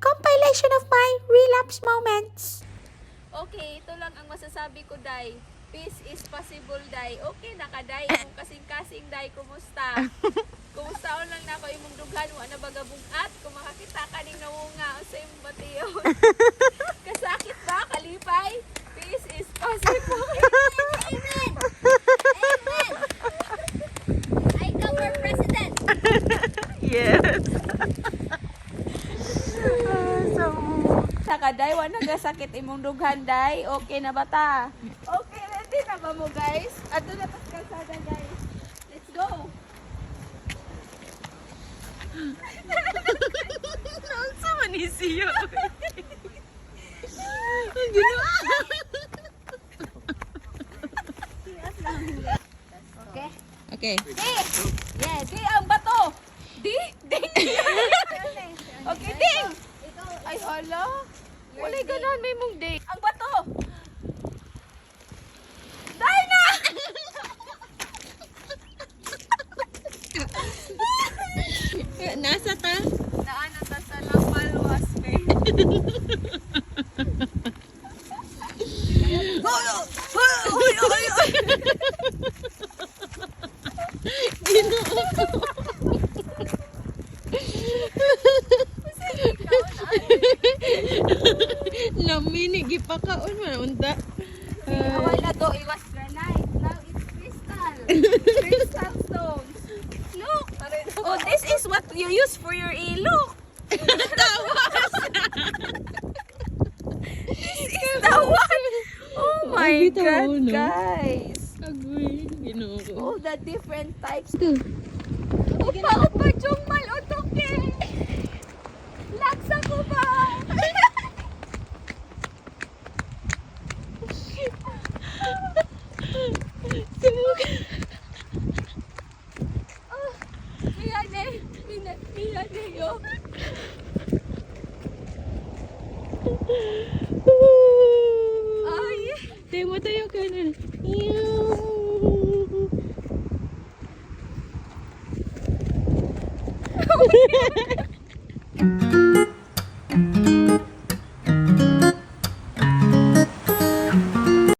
compilation of my relapse moments. Okay, ito lang ang masasabi ko, Day. Peace is possible, Day. Okay, nakaday. Imong kasing-kasing, Day. Kumusta? Kumusta o lang na ako imong dughan. Wala na bagabungat. Kung makakita ka ning namunga. O sa imong batiyon. Kasakit ba? Kalipay? Peace is possible. Amen! Amen! I come for president! Yes. Nakaday, wala nagasakit imong dughan, Day. Okay na ba ta? Okay, ready na ba mo, guys? Ato na tas kalsada, guys. Let's go! Nasa manisiyo. Okay? Okay. Di! Yeah, di ang bato! Di! Ding! Okay, ding! Ay, hala. Walay ganan may mong ding. Ang bato! Dahil na! Nasa ta? Naano ta sa Lampalwas, babe. Lamini gipakaon man unta. Awal na to, it was granite. Now it's crystal. Crystal stones. Look! Oh, this is what you use for your look. This is the one. Oh my Ay, bitaw, God, no? guys. Agoy, Ginoo ko. Oh, the different types. Upa, upa, Jungmal, otoke. Laksa ko ba? Oh, miyane, miyane yo. Ay, Temo tayo ka na.